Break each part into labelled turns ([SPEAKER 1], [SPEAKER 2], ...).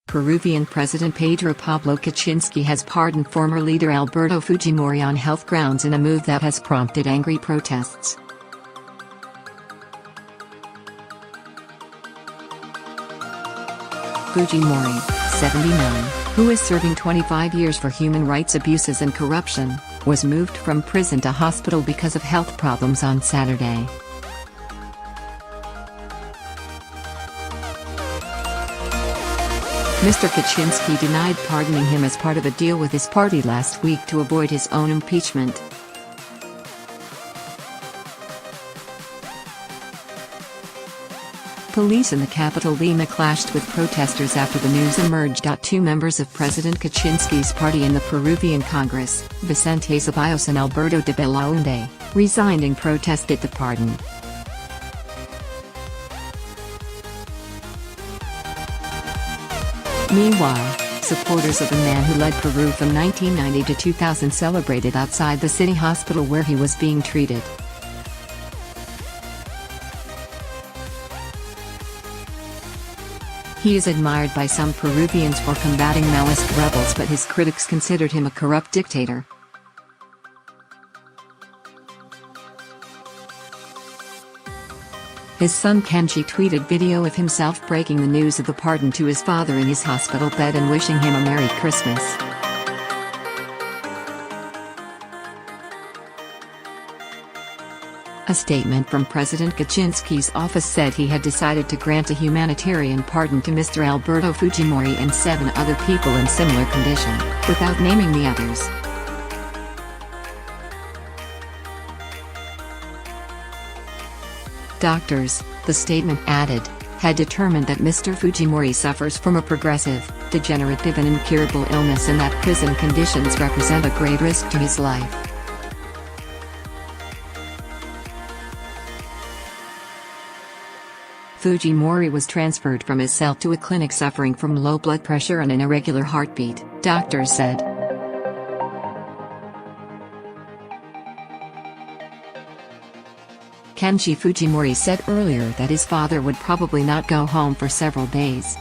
[SPEAKER 1] Peruvian President Pablo Kuczynski has pardoned former leader Alberto Fujimori on health grounds in a move that has prompted angry protests. Fujimori, 79, who is serving 25 years for human rights abuses and corruption, was moved from prison to hospital because of health problems on Saturday. Mr Kuczynski denied pardoning him as part of a deal with his party last week to avoid his own impeachment. Police in the capital Lima clashed with protesters after the news emerged. Two members of President Kuczynski's party in the Peruvian Congress, Vicente Zeballos and Alberto de Belaunde, resigned in protest at the pardon. Meanwhile, supporters of the man who led Peru from 1990 to 2000 celebrated outside the city hospital where he was being treated. He is admired by some Peruvians for combating Maoist rebels, but his critics considered him a corrupt dictator. His son Kenji tweeted video of himself breaking the news of the pardon to his father in his hospital bed and wishing him a Merry Christmas. A statement from President Kuczynski's office said he had decided to grant a humanitarian pardon to Mr Alberto Fujimori and 7 other people in similar condition, without naming the others. Doctors, the statement added, had determined that Mr Fujimori suffers from a progressive, degenerative and incurable illness and that prison conditions represent a grave risk to his life. Fujimori was transferred from his cell to a clinic suffering from low blood pressure and an irregular heartbeat, doctors said. Kenji Fujimori said earlier that his father would probably not go home for several days.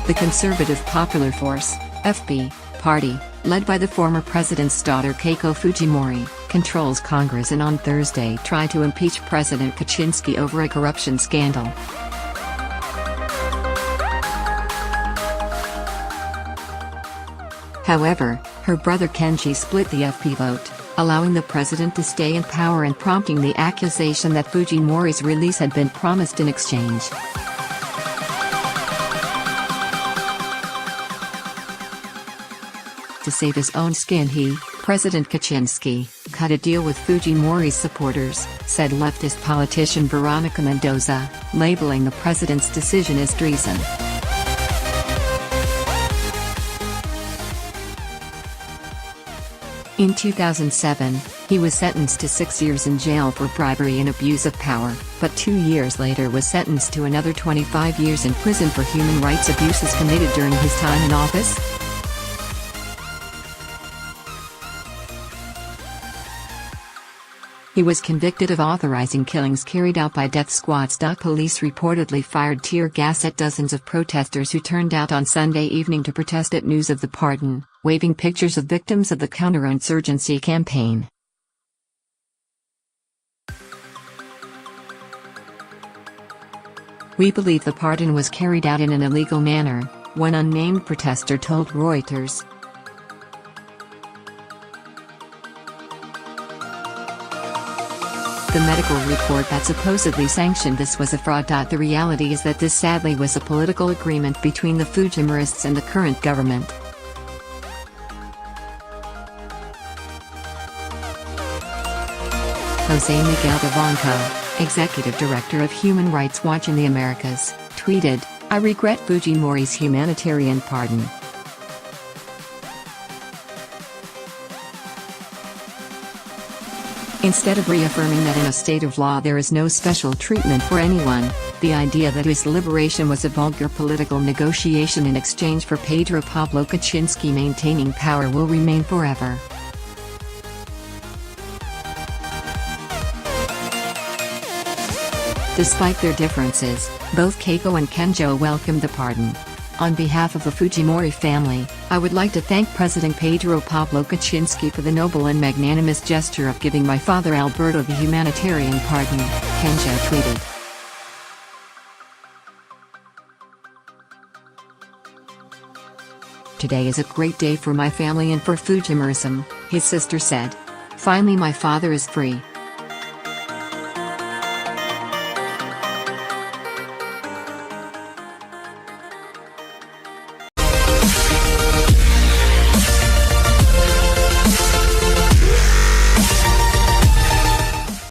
[SPEAKER 1] The Conservative Popular Force, FP, party, led by the former president's daughter Keiko Fujimori, controls Congress and on Thursday tried to impeach President Kuczynski over a corruption scandal. However, her brother Kenji split the FP vote, allowing the president to stay in power and prompting the accusation that Fujimori's release had been promised in exchange. To save his own skin, President Kuczynski, cut a deal with Fujimori's supporters, said leftist politician Veronika Mendoza, labeling the president's decision as treason. In 2007, he was sentenced to 6 years in jail for bribery and abuse of power, but 2 years later was sentenced to another 25 years in prison for human rights abuses committed during his time in office. He was convicted of authorizing killings carried out by death squads. Police reportedly fired tear gas at dozens of protesters who turned out on Sunday evening to protest at news of the pardon, waving pictures of victims of the counter-insurgency campaign. "We believe the pardon was carried out in an illegal manner," one unnamed protester told Reuters. The medical report that supposedly sanctioned this was a fraud. The reality is that this sadly was a political agreement between the Fujimorists and the current government. Jose Miguel Vivanco, executive director of Human Rights Watch in the Americas, tweeted, "I regret Fujimori's humanitarian pardon. Instead of reaffirming that in a state of law there is no special treatment for anyone, the idea that his liberation was a vulgar political negotiation in exchange for Pablo Kuczynski maintaining power will remain forever." Despite their differences, both Keiko and Kenji welcomed the pardon. On behalf of the Fujimori family, I would like to thank President Pedro Pablo Kuczynski for the noble and magnanimous gesture of giving my father Alberto the humanitarian pardon, Kenji tweeted. Today is a great day for my family and for Fujimorism, his sister said. Finally my father is free.